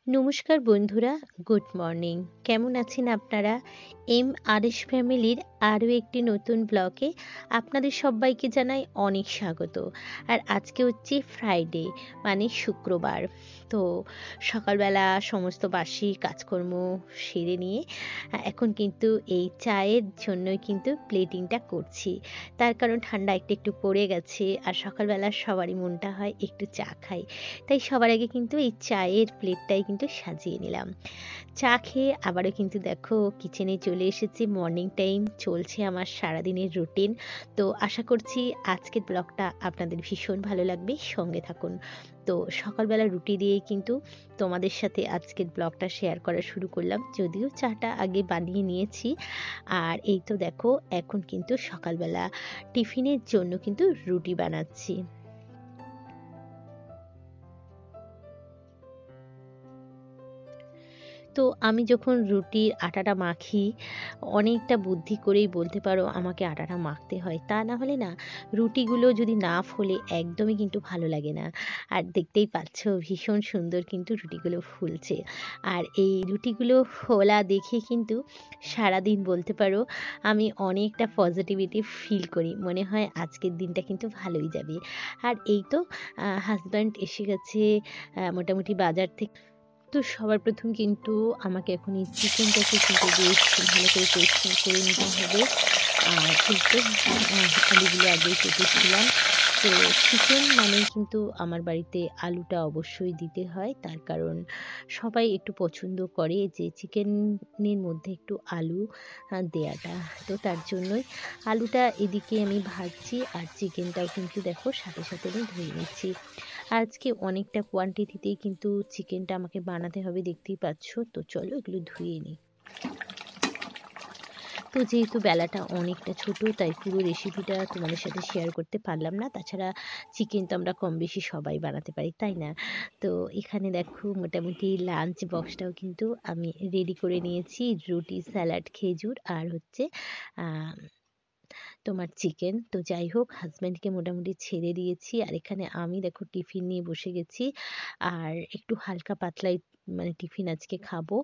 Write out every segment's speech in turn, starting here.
নমস্কার বন্ধুরা, good morning. কেমন আছেন আপনারা? আর এস ফ্যামিলির আরও একটি নতুন ব্লগে আপনাদের সবাইকে জানাই অনেক স্বাগত। আর আজকে হচ্ছে ফ্রাইডে, মানে শুক্রবার। তো সকালবেলা সমস্ত বাসি কাজকর্ম সেরে নিয়ে এখন কিন্তু এই চায়ের জন্যই কিন্তু প্লেটিংটা করছি। তার কারণ ঠান্ডা একটু একটু পড়ে গেছে, আর সকালবেলা সবারই মনটা হয় একটু চা খাই। তাই সবার আগে কিন্তু এই চায়ের প্লেটটাই কিন্তু সাজিয়ে নিলাম। চা খেয়ে আবারও কিন্তু দেখো কিচেনে চলে এসেছি। মর্নিং টাইম চলছে আমার সারাদিনের রুটিন। তো আশা করছি আজকের ব্লগটা আপনাদের ভীষণ ভালো লাগবে, সঙ্গে থাকুন। তো সকালবেলা রুটি দিয়েই কিন্তু তোমাদের সাথে আজকের ব্লগটা শেয়ার করা শুরু করলাম, যদিও চাটা আগে বানিয়ে নিয়েছি। আর এই তো দেখো এখন কিন্তু সকালবেলা টিফিনের জন্য কিন্তু রুটি বানাচ্ছি। তো আমি যখন রুটির আটাটা মাখি, অনেকটা বুদ্ধি করেই বলতে পারো আমাকে আটাটা মাখতে হয়। তা না হলে না, রুটিগুলো যদি না ফোলে একদমই কিন্তু ভালো লাগে না। আর দেখতেই পাচ্ছ ভীষণ সুন্দর কিন্তু রুটিগুলো ফুলছে। আর এই রুটিগুলো ফোলা দেখে কিন্তু সারাদিন বলতে পারো আমি অনেকটা পজিটিভিটি ফিল করি। মনে হয় আজকের দিনটা কিন্তু ভালোই যাবে। আর এই তো হাজব্যান্ড এসে গেছে মোটামুটি বাজার থেকে। তো সবার প্রথম কিন্তু আমাকে এখন এই চিকেনটাকে কিন্তু বেশ ভালো করে পরিষ্কার করে নিতে হবে। আর এই তো আলুগুলো আগেই কেটেছিলাম। তো চিকেন মানেই কিন্তু আমার বাড়িতে আলুটা অবশ্যই দিতে হয়, তার কারণ সবাই একটু পছন্দ করে যে চিকেনের মধ্যে একটু আলু দেওয়াটা। তো তার জন্যই আলুটা এদিকে আমি ভাজছি, আর চিকেনটাও কিন্তু দেখো সাথে সাথে আমি ধুয়ে নিচ্ছি। আজকে অনেকটা কোয়ান্টিটিতেই কিন্তু চিকেনটা আমাকে বানাতে হবে, দেখতেই পাচ্ছ। তো চলো এগুলো ধুয়ে নিই। তো যেহেতু বেলাটা অনেকটা ছোট, তাই পুরো রেসিপিটা তোমাদের সাথে শেয়ার করতে পারলাম না। তাছাড়া চিকেন তো আমরা কম বেশি সবাই বানাতে পারি, তাই না? তো এখানে দেখো মোটামুটি লাঞ্চ বক্সটাও কিন্তু আমি রেডি করে নিয়েছি। রুটি, স্যালাড, খেজুর আর হচ্ছে তোমার চিকেন। তো যাই হোক, হাজব্যান্ডকে মোটামুটি ছেড়ে দিয়েছি, আর এখানে আমি দেখো টিফিন নিয়ে বসে গেছি। আর একটু হালকা পাতলাই মানে টিফিন আজকে খাবো,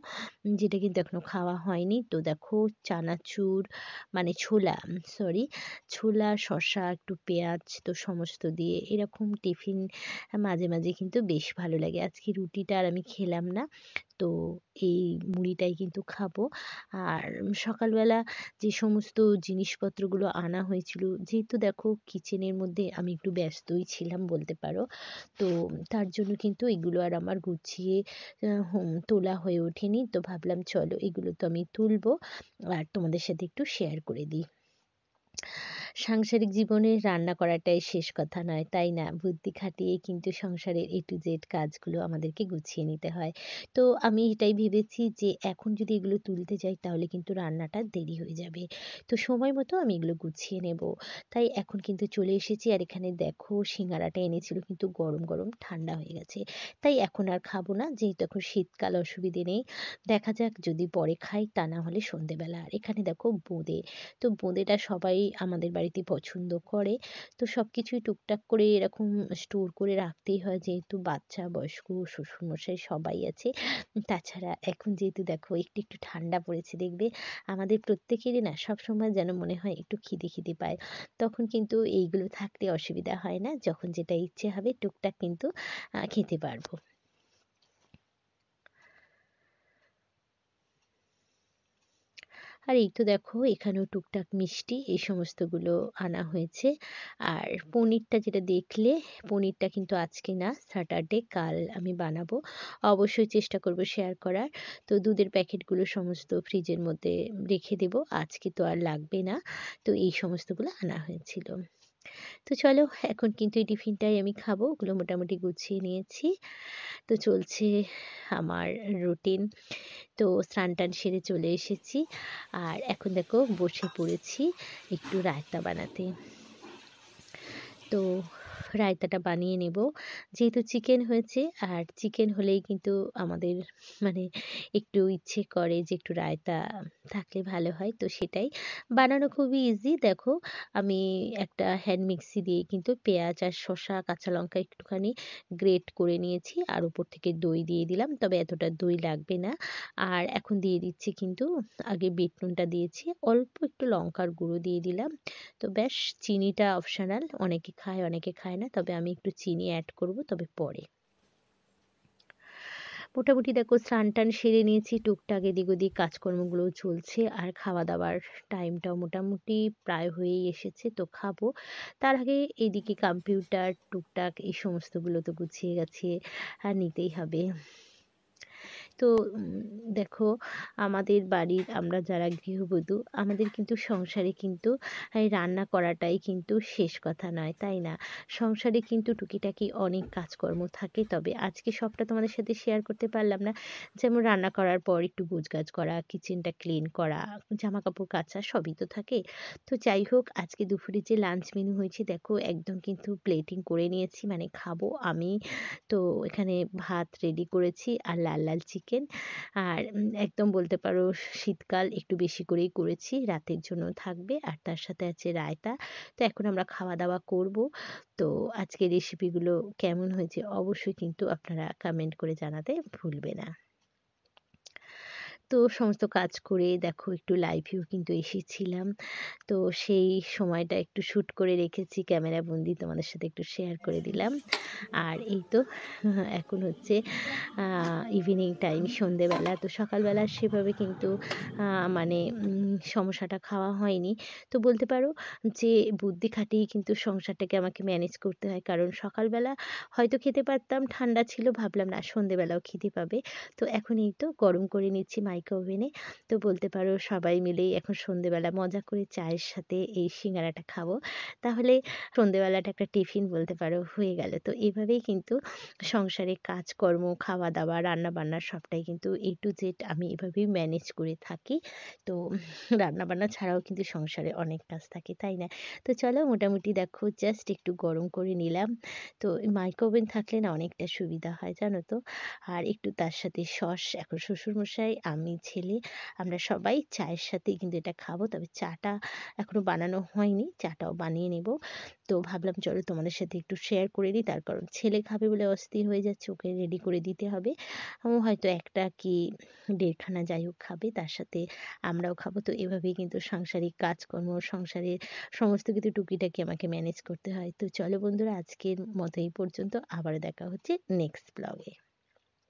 যেটা কিন্তু এখনো খাওয়া হয়নি। তো দেখো চানাচুর মানে ছোলা, সরি, ছোলা, শসা, একটু পেঁয়াজ, তো সমস্ত দিয়ে এরকম টিফিন মাঝে মাঝে কিন্তু বেশ ভালো লাগে। আজকে রুটিটা আর আমি খেলাম না, তো এই মুড়িটাই কিন্তু খাবো। আর সকালবেলা যে সমস্ত জিনিসপত্রগুলো আনা হয়েছিল, যেহেতু দেখো কিচেনের মধ্যে আমি একটু ব্যস্তই ছিলাম বলতে পারো, তো তার জন্য কিন্তু এগুলো আর আমার গুছিয়ে তোলা হয়ে ওঠেনি। তো ভাবলাম চলো এগুলো তো আমি তুলবো আর তোমাদের সাথে একটু শেয়ার করে দিই। সাংসারিক জীবনে রান্না করাটাই শেষ কথা নয়, তাই না? বুদ্ধি খাটিয়ে কিন্তু সংসারের A to Z কাজগুলো আমাদেরকে গুছিয়ে নিতে হয়। তো আমি এটাই ভেবেছি যে এখন যদি এগুলো তুলতে যাই তাহলে কিন্তু রান্নাটা দেরি হয়ে যাবে। তো সময় মতো আমি এগুলো গুছিয়ে নেব। তাই এখন কিন্তু চলে এসেছি, আর এখানে দেখো সিঙ্গারাটা এনেছিল কিন্তু গরম গরম ঠান্ডা হয়ে গেছে। তাই এখন আর খাবো না, যেহেতু এখন শীতকাল, অসুবিধে নেই। দেখা যাক যদি পরে খাই, তা না হলে সন্ধেবেলা। আর এখানে দেখো বোঁদে, তো বোঁদেটা সবাই আমাদের বাড়িতে পছন্দ করে। তো সব কিছুই টুকটাক করে এরকম স্টোর করে রাখতেই হয়, যেহেতু বাচ্চা, বয়স্ক, শ্বশুরমশাই সবাই আছে। তাছাড়া এখন যেহেতু দেখো একটু একটু ঠান্ডা পড়েছে, দেখবে আমাদের প্রত্যেকেরই না সবসময় যেন মনে হয় একটু খিদে খিদে পায়। তখন কিন্তু এইগুলো থাকলে অসুবিধা হয় না, যখন যেটা ইচ্ছে হবে টুকটাক কিন্তু খেতে পারবো। আর এই তো দেখো এখানেও টুকটাক মিষ্টি এই সমস্তগুলো আনা হয়েছে। আর পনিরটা যেটা দেখলে, পনিরটা কিন্তু আজকে না, স্যাটারডে, কাল আমি বানাবো। অবশ্যই চেষ্টা করব শেয়ার করার। তো দুধের প্যাকেটগুলো সমস্ত ফ্রিজের মধ্যে রেখে দেব, আজকে তো আর লাগবে না। তো এই সমস্তগুলো আনা হয়েছিল। তো চলো এখন কিন্তু এই টিফিনটাই আমি খাবো। ওগুলো মোটামুটি গুছিয়ে নিয়েছি। তো চলছে আমার রুটিন। তো স্নান-টান সেরে চলে এসেছি। আর এখন দেখো বসে পড়েছি একটু রায়তা বানাতে। তো রায়তাটা বানিয়ে নেব। যেহেতু চিকেন হয়েছে আর চিকেন হলেই কিন্তু আমাদের মানে একটু ইচ্ছে করে যে একটু রায়তা থাকলে ভালো হয়। তো সেটাই বানানো খুবই ইজি। দেখো আমি একটা হ্যান্ড মিক্সি দিয়ে কিন্তু পেঁয়াজ আর শসা, কাঁচা লঙ্কা একটুখানি গ্রেট করে নিয়েছি। আর উপর থেকে দই দিয়ে দিলাম। তবে এতটা দই লাগবে না। আর এখন দিয়ে দিচ্ছি কিন্তু আগে বিট নুনটা দিয়েছি। অল্প একটু লঙ্কার গুঁড়ো দিয়ে দিলাম। তো ব্যাস চিনিটা অপশনাল। অনেকে খায়, অনেকে খায় না। তবে আমি একটু চিনি অ্যাড করব তবে পরে। মোটামুটি দেখো স্নান-টান সেরে নিয়েছি। টুকটাক এদিক ওদিক কাজকর্মগুলোও চলছে। আর খাওয়া-দাওয়ার টাইমটাও মোটামুটি প্রায় হয়েই এসেছে। তো খাবো। তার আগে এদিকে কম্পিউটার টুকটাক এই সমস্তগুলো তো গুছিয়ে গাছিয়ে নিতেই হবে। তো দেখো আমাদের বাড়ির আমরা যারা গৃহবধূ আমাদের কিন্তু সংসারে কিন্তু এই রান্না করাটাই কিন্তু শেষ কথা নয়, তাই না? সংসারে কিন্তু টুকিটাকি অনেক কাজকর্ম থাকে। তবে আজকে সবটা তোমাদের সাথে শেয়ার করতে পারলাম না। যেমন রান্না করার পর একটু গোছগাছ করা, কিচেনটা ক্লিন করা, জামাকাপড় কাচা সবই তো থাকে। তো যাই হোক আজকে দুপুরে যে লাঞ্চ মেনু হয়েছে দেখো একদম কিন্তু প্লেটিং করে নিয়েছি মানে খাবো আমি। তো এখানে ভাত রেডি করেছি আর লাল, লাল চিকেন। আর একদম বলতে পারো শীতকাল একটু বেশি করেই করেছি। রাতের জন্য থাকবে আর তার সাথে আছে রায়তা। তো এখন আমরা খাওয়া-দাওয়া করব। তো আজকের রেসিপিগুলো কেমন হয়েছে অবশ্যই কিন্তু আপনারা কমেন্ট করে জানাতে ভুলবে না। তো সমস্ত কাজ করে দেখো একটু লাইভেও কিন্তু এসেছিলাম। তো সেই সময়টা একটু শ্যুট করে রেখেছি ক্যামেরা বন্দি তোমাদের সাথে একটু শেয়ার করে দিলাম। আর এই তো এখন হচ্ছে ইভিনিং টাইম সন্ধেবেলা। তো সকালবেলা সেভাবে কিন্তু মানে সমোসাটা খাওয়া হয়নি। তো বলতে পারো যে বুদ্ধি খাটিয়েই কিন্তু সংসারটাকে আমাকে ম্যানেজ করতে হয়। কারণ সকালবেলা হয়তো খেতে পারতাম, ঠান্ডা ছিল ভাবলাম না সন্ধেবেলাও খিদে পাবে। তো এখন এই তো গরম করে নিচ্ছি মাইক্রো ওভেনে। তো বলতে পারো সবাই মিলেই এখন সন্ধেবেলা মজা করে চায়ের সাথে এই সিঙ্গারাটা খাবো। তাহলে সন্ধেবেলাটা একটা টিফিন বলতে পারো হয়ে গেল। তো এভাবেই কিন্তু সংসারে কাজকর্ম, খাওয়া-দাওয়া, রান্না-বান্না সবটাই কিন্তু A to Z আমি এভাবেই ম্যানেজ করে থাকি। তো রান্না-বান্না ছাড়াও কিন্তু সংসারে অনেক কাজ থাকে, তাই না? তো চলো মোটামুটি দেখো জাস্ট একটু গরম করে নিলাম। তো মাইক্রো ওভেন থাকলে না অনেকটা সুবিধা হয় জানো তো? আর একটু তার সাথে সস এখন শ্বশুরমশাই, আমি, ছেলে আমরা সবাই চায়ের সাথেই কিন্তু এটা খাবো। তবে চাটা এখনো বানানো হয়নি। চাটাও বানিয়ে নেব। তো ভাবলাম চলো তোমাদের সাথে একটু শেয়ার করে দিই। তার কারণ ছেলে খাবে বলে অস্থির হয়ে যাচ্ছে। ওকে রেডি করে দিতে হবে। ও হয়তো ১ টা কি ১.৫ খানা যাই হোক খাবে। তার সাথে আমরাও খাবো। তো এভাবেই কিন্তু সাংসারিক কাজকর্ম, সংসারের সমস্ত কিছু টুকিটাকি আমাকে ম্যানেজ করতে হয়। তো চলো বন্ধুরা আজকের মতো এই পর্যন্ত। আবারও দেখা হচ্ছে নেক্সট ব্লগে।